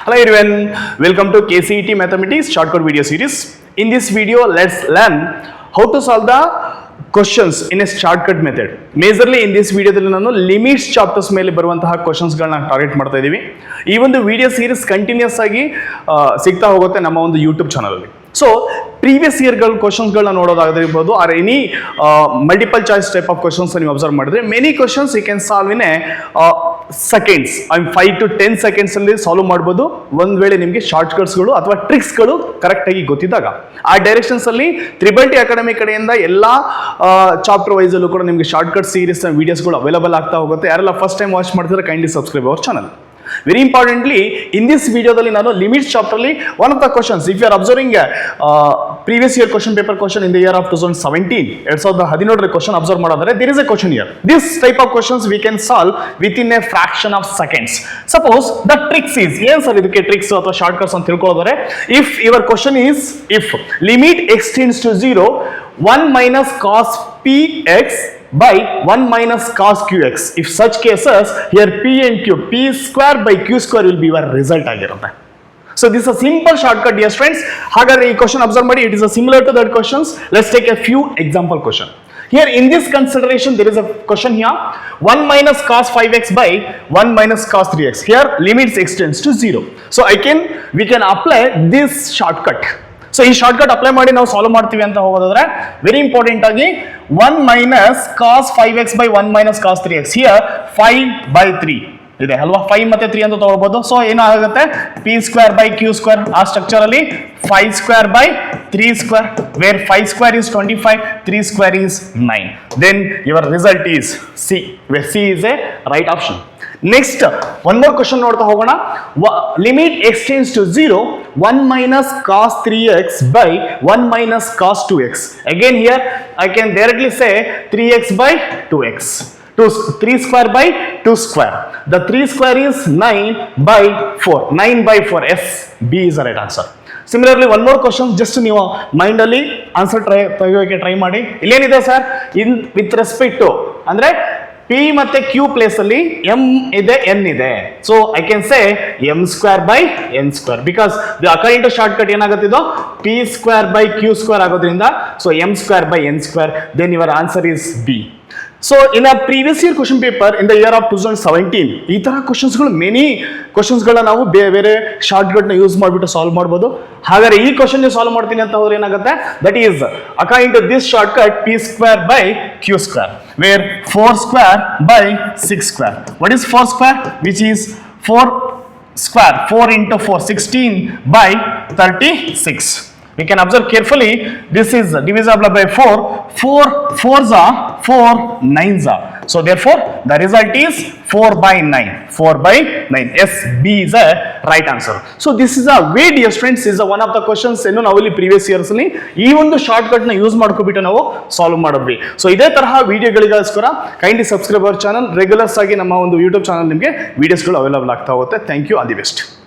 Hello everyone, welcome to KCET Mathematics shortcut video series. In this video, let's learn how to solve the questions in a shortcut method. Majorly in this video dalli nanu limits chapters ಮೇಲೆ ಬರುವಂತಹ questions ಗಳನ್ನ target ಮಾಡ್ತಾ ಇದೀವಿ. ಈ ಒಂದು video series continuous ಆಗಿ ಸಿಗ್ತಾ ಹೋಗುತ್ತೆ ನಮ್ಮ ಒಂದು YouTube ಚಾನೆಲ್ ಅಲ್ಲಿ. ಸೊ ಪ್ರೀವಿಯಸ್ ಇಯರ್ ಕ್ವಶನ್ಸ್ ಗಳನ್ನ ನೋಡೋದಾಗಿರ್ಬೋದು or any multiple choice type of questions ನೀವು ಅಬ್ಸರ್ವ್ ಮಾಡಿದ್ರೆ many questions you can solve in seconds 5 to 10 seconds ಅಲ್ಲಿ ಸಾಲ್ವ್ ಮಾಡ್ಬೋದು. ಒಂದ್ ವೇಳೆ ನಿಮಗೆ ಶಾರ್ಟ್ ಕಟ್ಸ್ಗಳು ಅಥವಾ ಟ್ರಿಕ್ಸ್ಗಳು ಕರೆಕ್ಟ್ ಆಗಿ ಗೊತ್ತಿದ್ದಾಗ ಆ ಡೈರೆಕ್ಷನ್ಸ್ ಅಲ್ಲಿ ತ್ರಿಬಲ್ ಟಿ ಅಕಾಡೆಮಿ ಕಡೆಯಿಂದ ಎಲ್ಲಾ ಚಾಪ್ಟರ್ ವೈಸ್ ಅಲ್ಲೂ ಕೂಡ ನಿಮಗೆ ಶಾರ್ಟ್ ಕಟ್ ಸೀರೀಸ್ ವಿಡಿಯೋಸ್ಗಳು ಅವೈಲೇಬಲ್ ಆಗ್ತಾ ಹೋಗುತ್ತೆ. ಯಾರೆಲ್ಲ ಫಸ್ಟ್ ಟೈಮ್ ವಾಚ್ ಮಾಡ್ತಿದ್ರೆ kindly subscribe our channel. Very importantly, in this video dalli nanu limits chapter alli one of the questions, if you are observing a previous year question paper question in the year of 2017 2017 question observe madadare, there is a question here. This type of questions we can solve within a fraction of seconds. Suppose the tricks is ಏನು sir ಇದಕ್ಕೆ tricks ಅಥವಾ short cuts ಅಂತ ತಿಳ್ಕೊಳ್ಳೋದಾದ್ರೆ, if your question is if limit x tends to 0 1 minus cos px by 1 minus cos qx, if such cases here p and q, p square by q square will be your result ಆಗಿರುತ್ತೆ. So this is a simple shortcut dear friends. ಹಾಗಾದ್ರೆ ಈ question observe ಮಾಡಿ, it is a similar to that questions. Let's take a few example question. Here in this consideration there is a question here, 1 minus cos 5x by 1 minus cos 3x. Here limits x tends to 0. So we can apply this shortcut. So ಈ shortcut apply ಮಾಡಿ ನಾವು solve ಮಾಡ್ತೀವಿ ಅಂತ ಹೋಗೋದಾದ್ರೆ, very important ಆಗಿ 1 minus cos 5x by 1 minus cos 3x, here 5/3 ಇದೆ ಅಲ್ವಾ, 5 ಮತ್ತೆ 3 ಅಂತ ತಗೊಳ್ಬಹುದು. ಸೊ ಏನಾಗುತ್ತೆ, p square by Q square, ಆ ಸ್ಟ್ರಕ್ಚರ್ ಅಲ್ಲಿ 5 square by 3 square, where 5 square is 25, 3 square is 9. Then your result is C, where C is a right option. Next, one more question ನೋಡ್ತಾ ಹೋಗೋಣ. Limit x tends to 0 1 minus cos 3x by 1 minus cos 2x. Again here I can directly say 3x by 2x. 3 square by 2 square. The 3 square is 9 by 4. 9 by 4. Yes, B is the right answer. Similarly, one more question, just ನೀವು mind ಅಲ್ಲಿ answer ತೆಗೆಯೋಕೆ try ಮಾಡಿ. ಇಲ್ಲೇನಿದೆ sir, in with respect to ಅಂದ್ರೆ P ಮತ್ತೆ Q place ಅಲ್ಲಿ M ಇದೆ, N ಇದೆ. So I can say M square by N square, because according to short cut ಏನಾಗುತ್ತಿದ್ದು P square by Q square ಆಗೋದ್ರಿಂದ, so M square by N square. Then your answer is B. So in a previous year question paper in the year of 2017 ಈ ತರ ಕ್ವಶನ್ಸ್ಗಳು many ಕ್ವಶನ್ಸ್ಗಳನ್ನ ನಾವು ಬೇರೆ short cut ನ use ಮಾಡಿಬಿಟ್ಟು solve ಮಾಡ್ಬೋದು. ಹಾಗಾದ್ರೆ ಈ ಕ್ವಶನ್ ನೀವು ಸಾಲ್ವ್ ಮಾಡ್ತೀನಿ ಅಂತ ಹೋದ್ರೆ ಏನಾಗುತ್ತೆ, that is according to this short cut p square by Q square, where 4 square by 6 square. What is 4 square, which is 4 square, 4 into 4 16 by 36. We can observe carefully, this is divisible by 4, 4 4s are 4 9s are. So therefore the result is 4 by 9, 4 by 9. Yes, B is a right answer. So this is a way dear friends, is one of the questions ಏನು ನಾವು ಇಲ್ಲಿ previous years ಅಲ್ಲಿ ಈ ಒಂದು short cut ನ use ಮಾಡ್ಕೊಬಿಟ್ಟು ನಾವು solve ಮಾಡಿದ್ವಿ. So ಇದೇ ತರಹ ವಿಡಿಯೋಗಳಿಗೋಸ್ಕರ kindly subscribe our channel. Regulars ಆಗಿ ನಮ್ಮ ಒಂದು ಯೂಟ್ಯೂಬ್ ಚಾನಲ್ ನಿಮಗೆ ವಿಡಿಯೋಸ್ಗಳು ಅವೈಲೇಬಲ್ ಆಗ್ತಾ ಹೋಗುತ್ತೆ. Thank you, all the best.